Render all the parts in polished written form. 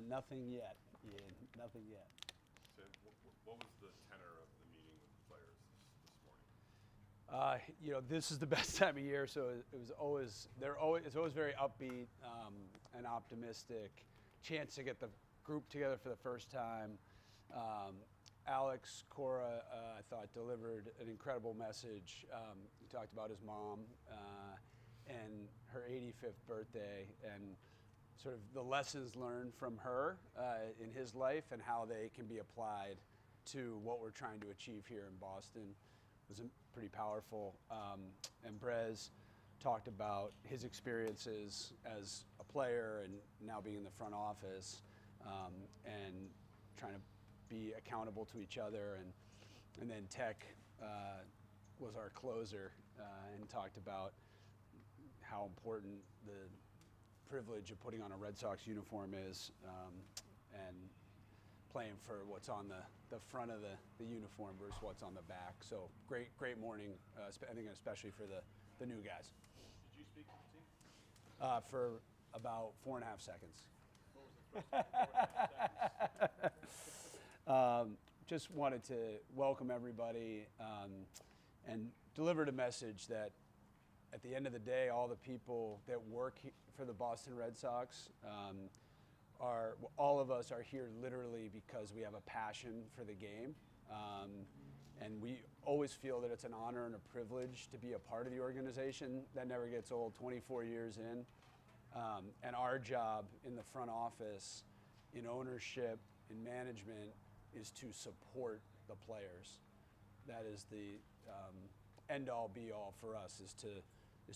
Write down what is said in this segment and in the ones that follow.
Nothing yet, Ian. Nothing yet. So what was the tenor of the meeting with the players this morning? This is the best time of year, so it's always very upbeat and optimistic. Chance to get the group together for the first time. Alex Cora, I thought, delivered an incredible message. He talked about his mom and her 85th birthday and sort of the lessons learned from her in his life and how they can be applied to what we're trying to achieve here in Boston. It was pretty powerful. And Brez talked about his experiences as a player and now being in the front office and trying to be accountable to each other. And then Tech was our closer and talked about how important the privilege of putting on a Red Sox uniform is and playing for what's on the front of the uniform versus what's on the back. So great morning, I think especially for the new guys. Did you speak to the team? For about 4.5 seconds. What was the thrust of the 4.5 seconds? Just wanted to welcome everybody and delivered a message that at the end of the day, all the people that work for the Boston Red Sox all of us are here literally because we have a passion for the game. And we always feel that it's an honor and a privilege to be a part of the organization. That never gets old, 24 years in. And our job in the front office, in ownership, in management, is to support the players. That is the end-all, be-all for us, is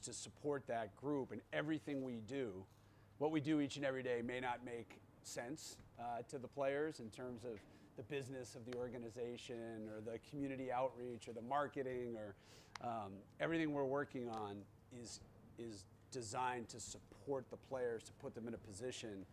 to support that group. And everything we do, what we do each and every day may not make sense to the players in terms of the business of the organization or the community outreach or the marketing or everything we're working on is designed to support the players, to put them in a position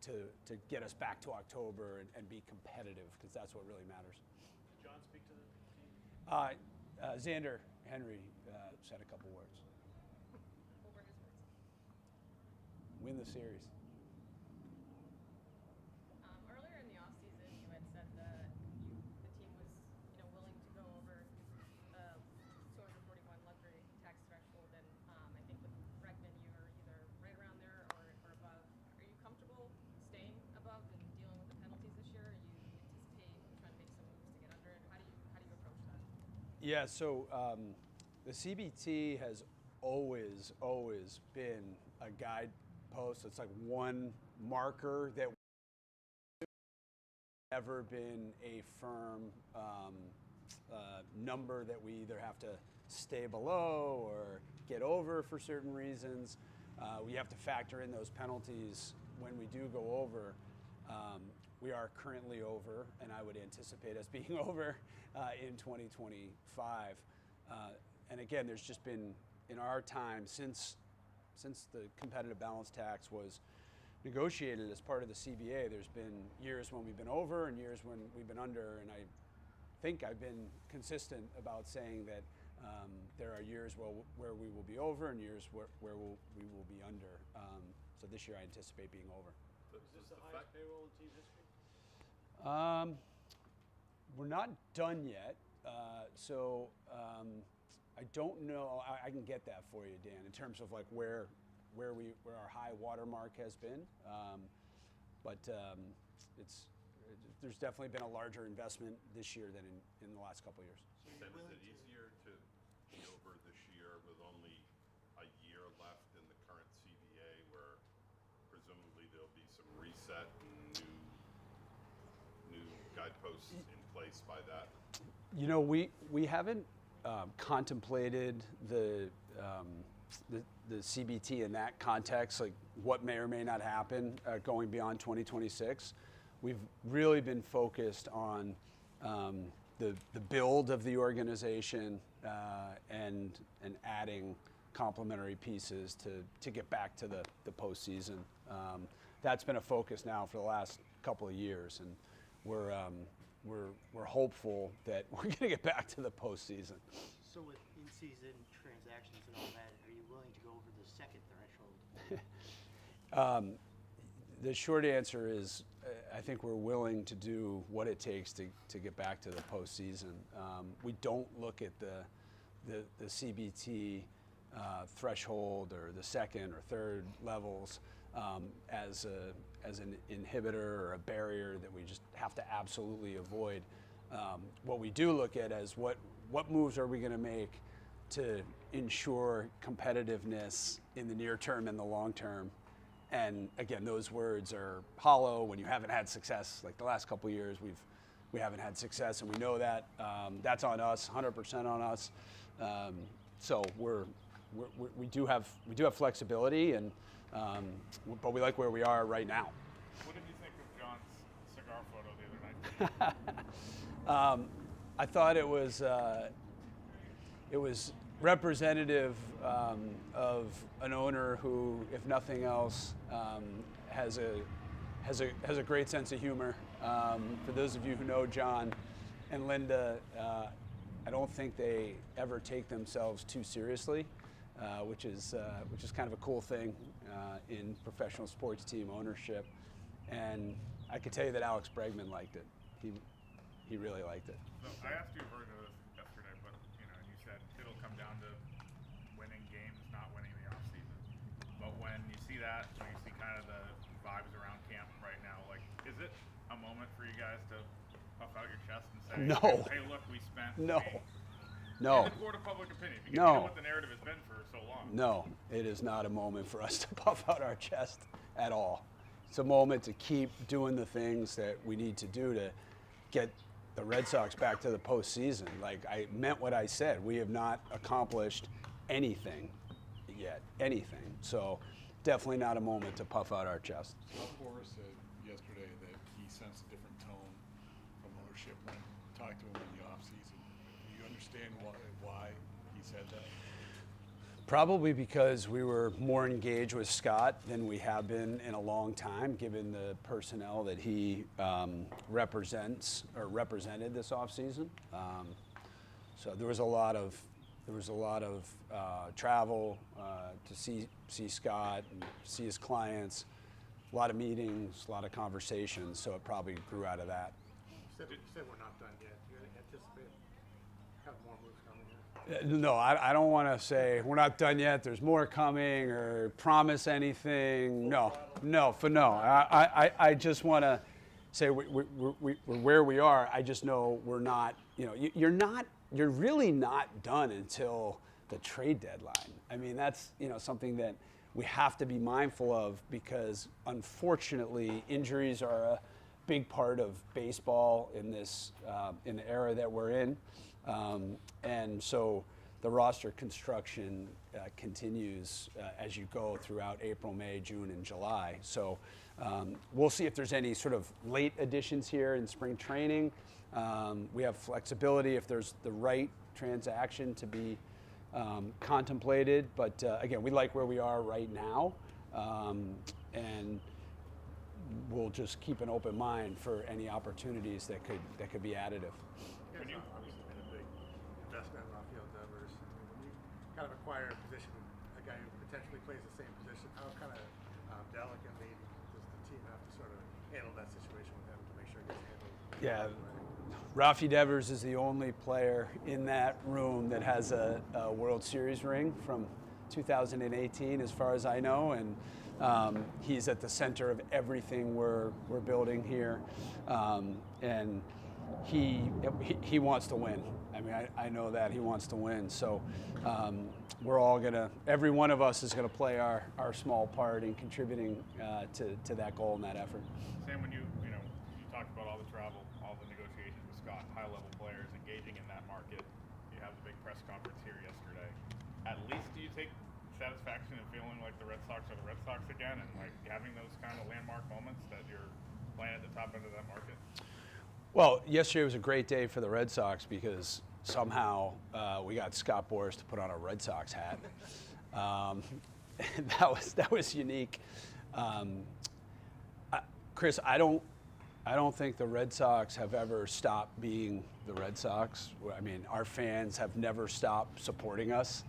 to get us back to October and be competitive, because that's what really matters. Did John speak to the team? Xander Henry said a couple words. What were his words? Win the series. Earlier in the offseason, you had said that the team was, willing to go over 241 luxury tax threshold, and I think with Bregman, you were either right around there or above. Are you comfortable staying above and dealing with the penalties this year? Or you anticipate trying to make some moves to get under it? How do you approach that? Yeah, so the CBT has always been a guidepost. It's like one marker that never been a firm number that we either have to stay below or get over for certain reasons. We have to factor in those penalties when we do go over. We are currently over, and I would anticipate us being over in 2025. And again, there's just been, in our time, since the competitive balance tax was negotiated as part of the CBA, there's been years when we've been over and years when we've been under, and I think I've been consistent about saying that there are years where we will be over and years where we will be under. So this year I anticipate being over. Is this the highest payroll in team history? We're not done yet, so I don't know. I can get that for you, Dan, in terms of like where our high watermark has been. But there's definitely been a larger investment this year than in the last couple of years. So is it easier to be over this year with only a year left in the current CBA, where presumably there'll be some reset and new guideposts in place by that? We haven't contemplated the CBT in that context, like what may or may not happen going beyond 2026. We've really been focused on the build of the organization and adding complementary pieces to get back to the postseason. That's been a focus now for the last couple of years, and we're hopeful that we're going to get back to the postseason. So with in-season transactions and all that, are you willing to go over the second threshold? The short answer is I think we're willing to do what it takes to get back to the postseason. We don't look at the CBT threshold or the second or third levels as an inhibitor or a barrier that we just have to absolutely avoid. What we do look at is what moves are we going to make to ensure competitiveness in the near term and the long term. And again, those words are hollow when you haven't had success. Like the last couple of years, we haven't had success, and we know that. That's on us, 100% on us. So we do have flexibility, and but we like where we are right now. What did you think of John's cigar photo the other night? I thought it was representative of an owner who, if nothing else, has a great sense of humor. For those of you who know John and Linda, I don't think they ever take themselves too seriously, which is kind of a cool thing in professional sports team ownership. And I could tell you that Alex Bregman liked it. He really liked it. So I asked you a version of this yesterday, but you said it'll come down to winning games, not winning the offseason. But when you see that, when you see kind of the vibes around camp right now, like, is it a moment for you guys to puff out your chest and say, No. hey, look, we spent No. in No. the court of public opinion, because No. you know what the narrative has been for so long. No, it is not a moment for us to puff out our chest at all. It's a moment to keep doing the things that we need to do to get the Red Sox back to the postseason. Like, I meant what I said. We have not accomplished anything yet, anything. So definitely not a moment to puff out our chest. Boris said yesterday that he sensed a different tone from ownership when he talked to him in the offseason. Do you understand why he said that? Probably because we were more engaged with Scott than we have been in a long time, given the personnel that he represents or represented this offseason. So there was a lot of travel to see Scott and see his clients, a lot of meetings, a lot of conversations. So it probably grew out of that. You said we're not done yet. Do you anticipate kind of more moves coming here? No, I don't want to say we're not done yet. There's more coming or promise anything. No. I just want to say we're where we are. I just know we're not. You're really not done until the trade deadline. I mean, that's something that we have to be mindful of, because unfortunately injuries are a big part of baseball in this in the era that we're in. And so the roster construction continues as you go throughout April, May, June, and July. So we'll see if there's any sort of late additions here in spring training. We have flexibility if there's the right transaction to be contemplated. But again, we like where we are right now. And we'll just keep an open mind for any opportunities that could be additive. You guys obviously made a big investment in Rafael Devers. I mean, when you kind of acquire a guy who potentially plays the same position, how kind of delicately does the team have to sort of handle that situation with him to make sure it gets handled? Yeah, Rafi Devers is the only player in that room that has a World Series ring from 2018, as far as I know, and he's at the center of everything we're building here, and he wants to win. I mean, I know that he wants to win. So we're all every one of us is gonna play our small part in contributing to that goal and that effort. Sam, when you talked about all the travel, all the negotiations with Scott, high-level players engaging in that market. You have the big press conference here yesterday. At least do you take satisfaction in feeling like the Red Sox are the Red Sox again, and like having those kind of landmark moments that you're playing at the top end of that market? Well, yesterday was a great day for the Red Sox because somehow we got Scott Boras to put on a Red Sox hat. That was unique. Chris, I don't think the Red Sox have ever stopped being the Red Sox. I mean, our fans have never stopped supporting us.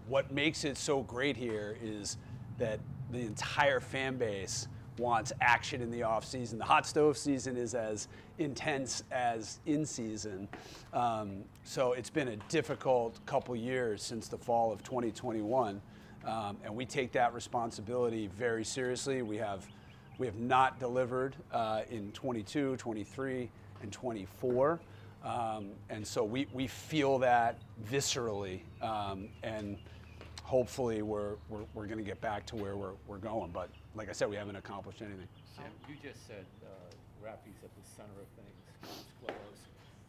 What makes it so great here is that the entire fan base wants action in the off season. The hot stove season is as intense as in season. So it's been a difficult couple years since the fall of 2021. And we take that responsibility very seriously. We have not delivered in 22, 23, and 24. And so we feel that viscerally. And hopefully we're going to get back to where we're going. But like I said, we haven't accomplished anything. Sam, you just said Rafi's at the center of things, close.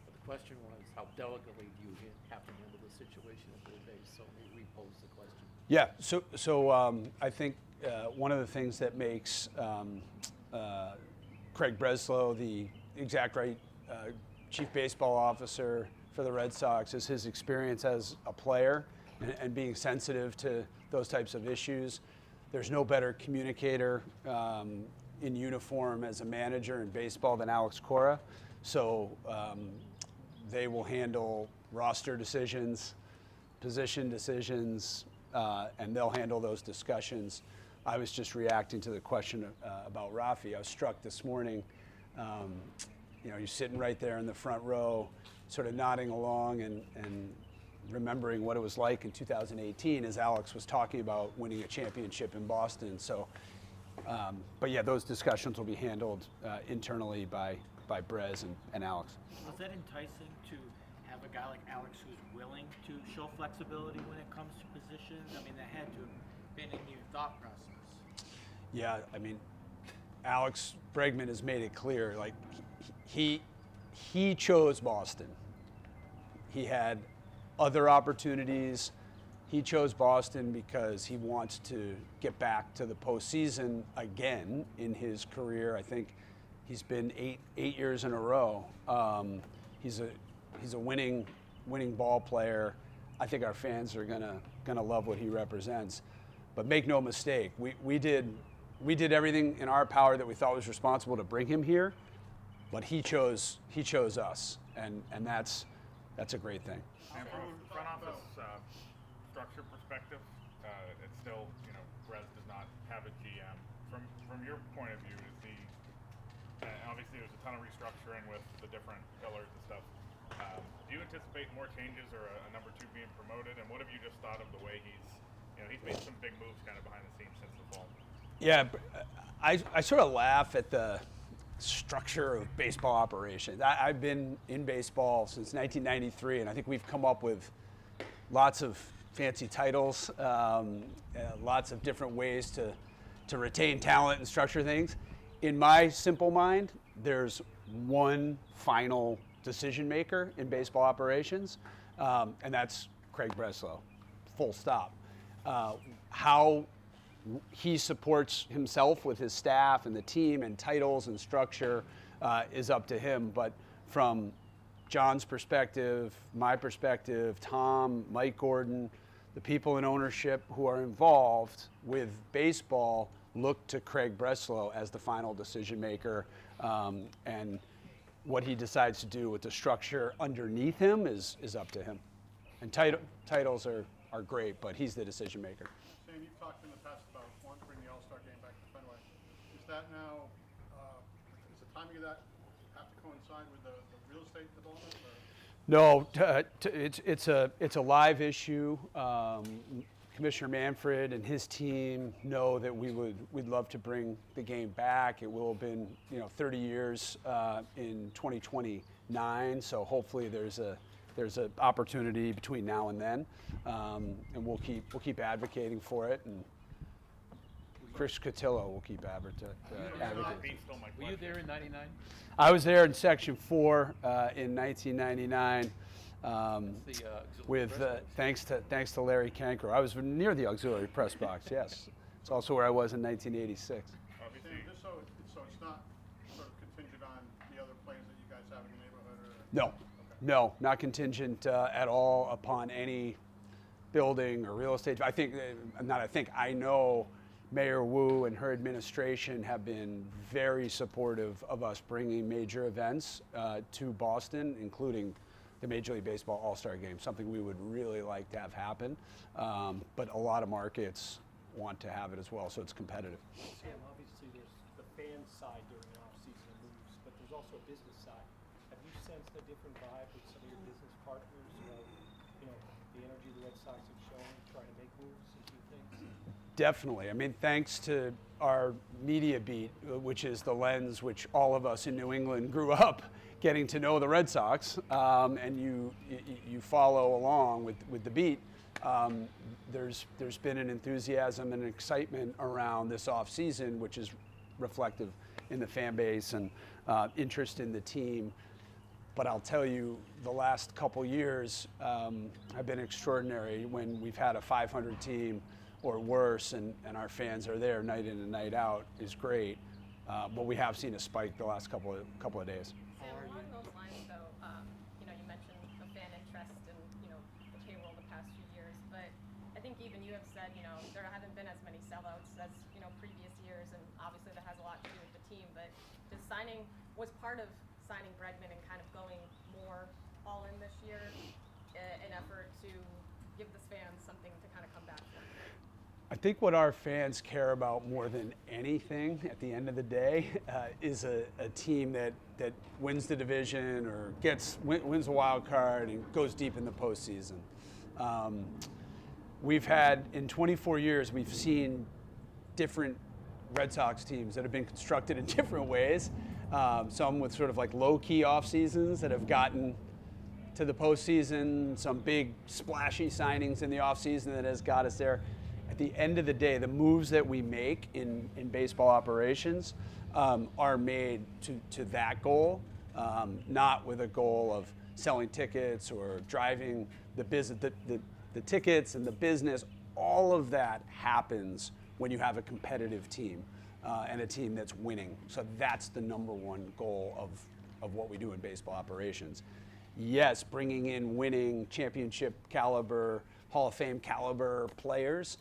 But the question was, how delicately do you have to handle the situation at Blue Bay? So let me repose the question. Yeah, so I think one of the things that makes Craig Breslow the exact right chief baseball officer for the Red Sox is his experience as a player and being sensitive to those types of issues. There's no better communicator in uniform as a manager in baseball than Alex Cora. So they will handle roster decisions, position decisions, and they'll handle those discussions. I was just reacting to the question about Rafi. I was struck this morning. You're sitting right there in the front row, sort of nodding along and remembering what it was like in 2018 as Alex was talking about winning a championship in Boston. So, but yeah, those discussions will be handled internally by Brez and Alex. Was that enticing to have a guy like Alex who's willing to show flexibility when it comes to positions? I mean, that had to have been in your thought process. Yeah, I mean, Alex Bregman has made it clear, like he chose Boston. He had other opportunities. He chose Boston because he wants to get back to the postseason again in his career. I think he's been eight years in a row. He's a winning ball player. I think our fans are gonna love what he represents. But make no mistake, we did everything in our power that we thought was responsible to bring him here, but he chose us, and that's a great thing. And from a front office structure perspective, it's still, Brez does not have a GM. From your point of view, obviously there's a ton of restructuring with the different pillars and stuff. Do you anticipate more changes or a number two being promoted? And what have you just thought of the way he's made some big moves kind of behind the scenes since the fall? Yeah, I sort of laugh at the structure of baseball operations. I've been in baseball since 1993, and I think we've come up with lots of fancy titles, lots of different ways to retain talent and structure things. In my simple mind, there's one final decision maker in baseball operations, and that's Craig Breslow, full stop. How he supports himself with his staff and the team and titles and structure is up to him. But from John's perspective, my perspective, Tom, Mike Gordon, the people in ownership who are involved with baseball look to Craig Breslow as the final decision maker. And what he decides to do with the structure underneath him is up to him. And titles are great, but he's the decision maker. Sam, you've talked in the past about wanting to bring the All-Star game back to Fenway. Is that now, does the timing of that have to coincide with the real estate development? Or? No, it's a live issue. Commissioner Manfred and his team know that we'd love to bring the game back. It will have been 30 years in 2029. So hopefully there's an opportunity between now and then, and we'll keep advocating for it. And Chris Cotillo will keep advocating. Were you there in '99? I was there in Section 4 in 1999. With thanks to Larry Cankro. I was near the auxiliary press box. Yes, it's also where I was in 1986. Just so it's not sort of contingent on the other plays that you guys have in the neighborhood? Or? No, not contingent at all upon any building or real estate. I know Mayor Wu and her administration have been very supportive of us bringing major events to Boston, including the Major League Baseball All-Star Game, something we would really like to have happen. But a lot of markets want to have it as well, so it's competitive. Sam, obviously there's the fan side during the off-season of moves, but there's also a business side. Have you sensed a different vibe with some of your business partners about, the energy the Red Sox have shown trying to make moves and do things? Definitely. I mean, thanks to our media beat, which is the lens which all of us in New England grew up getting to know the Red Sox, and you follow along with the beat. There's been an enthusiasm and excitement around this offseason, which is reflective in the fan base and interest in the team. But I'll tell you, the last couple years have been extraordinary when we've had a 500 team or worse, and our fans are there night in and night out is great. But we have seen a spike the last couple of days. Sam, along those lines, though, you mentioned the fan interest and the payroll the past few years, but I think even you have said there haven't been as many sellouts as previous years, and obviously that has a lot to do with the team. But was part of signing Bregman and kind of going more all in this year, an effort to give the fans something to kind of come back for? I think what our fans care about more than anything at the end of the day is a team that wins the division or wins a wild card and goes deep in the postseason. We've had, in 24 years, we've seen different Red Sox teams that have been constructed in different ways. Some with sort of like low-key off seasons that have gotten to the postseason, some big splashy signings in the offseason that has got us there. At the end of the day, the moves that we make in baseball operations are made to that goal, not with a goal of selling tickets or driving the business, the tickets and the business. All of that happens when you have a competitive team and a team that's winning. So that's the number one goal of what we do in baseball operations. Yes, bringing in winning championship caliber, Hall of Fame caliber players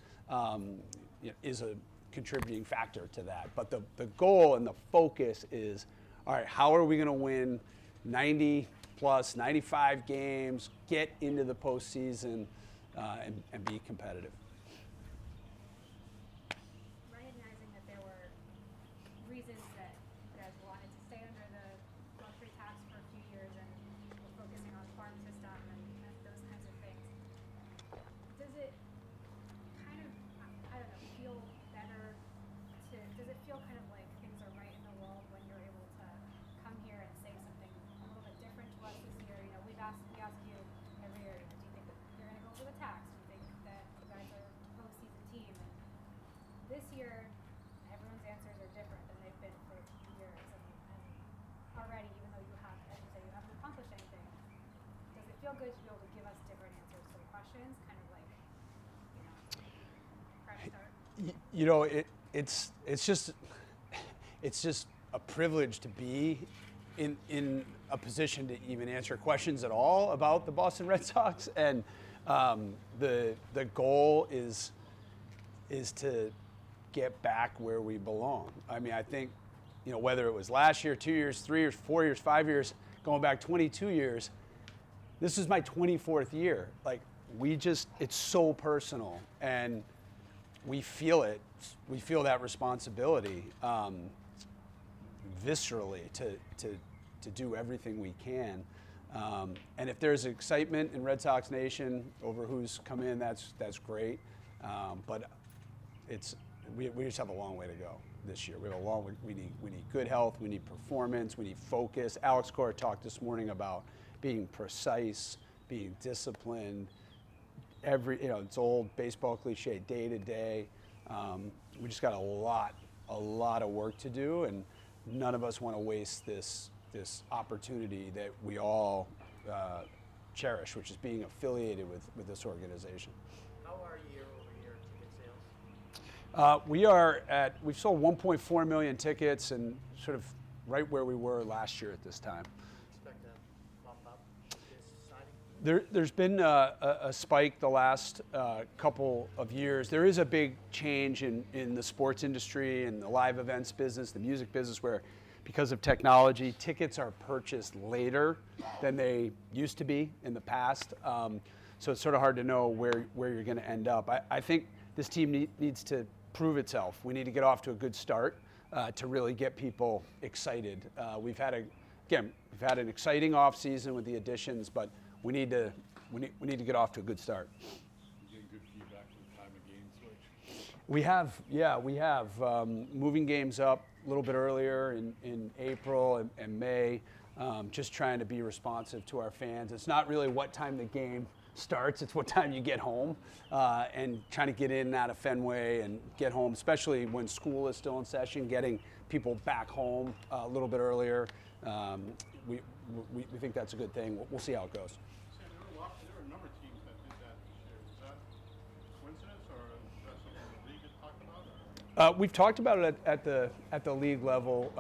is a contributing factor to that. But the goal and the focus is, all right, how are we going to win 90 plus, 95 games, get into the postseason, and be competitive? Recognizing that there were reasons that you guys wanted to stay under the luxury tax for a few years and were focusing on farm system and those kinds of things, does it kind of, I don't know, feel better does it feel kind of like things are right in the world when you're able to come here and say something a little bit different to us this year? We ask you every year, do you think that you're going to go for the tax? Do you think that you guys are a postseason team? And this year, everyone's answers are different than they've been for a few years. And already, even though you have, as you say, you haven't accomplished anything, does it feel good to be able to give us different answers to the questions? Kind of like, fresh start? It's just a privilege to be in a position to even answer questions at all about the Boston Red Sox, and the goal is to get back where we belong. I mean, I think whether it was last year, 2 years, 3 years, 4 years, 5 years, going back 22 years, this is my 24th year. Like, it's so personal, and we feel it. We feel that responsibility viscerally to do everything we can. And if there's excitement in Red Sox Nation over who's come in, that's great. But we just have a long way to go this year. We need good health. We need performance. We need focus. Alex Cora talked this morning about being precise, being disciplined. It's old baseball cliche, day to day. We just got a lot of work to do, and none of us want to waste this opportunity that we all cherish, which is being affiliated with this organization. How are year-over-year ticket sales? We've sold 1.4 million tickets, and sort of right where we were last year at this time. Expect to bump up this signing? There's been a spike the last couple of years. There is a big change in the sports industry and the live events business, the music business, where because of technology, tickets are purchased later than they used to be in the past. So it's sort of hard to know where you're going to end up. I think this team needs to prove itself. We need to get off to a good start. to really get people excited. We've had an exciting off season with the additions, but we need to get off to a good start. You getting good feedback for the time of game switch? We have moving games up a little bit earlier in April and May, just trying to be responsive to our fans. It's not really what time the game starts, it's what time you get home, and trying to get in and out of Fenway and get home, especially when school is still in session, getting people back home a little bit earlier. We think that's a good thing. We'll see how it goes. Sam, there were a number of teams that did that this year. Was that coincidence, or is that something the league had talked about? We've talked about it at the league level.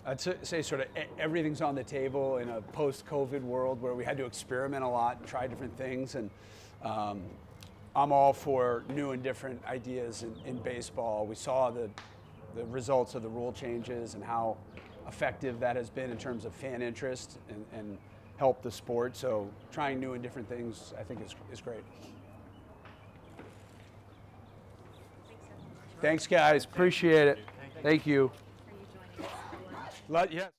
I'd say sort of everything's on the table in a post-COVID world where we had to experiment a lot and try different things. And I'm all for new and different ideas in baseball. We saw the results of the rule changes and how effective that has been in terms of fan interest and help the sport. So trying new and different things, I think, is great. Thanks, guys. Appreciate it. Thank you. Are you joining us? Yes.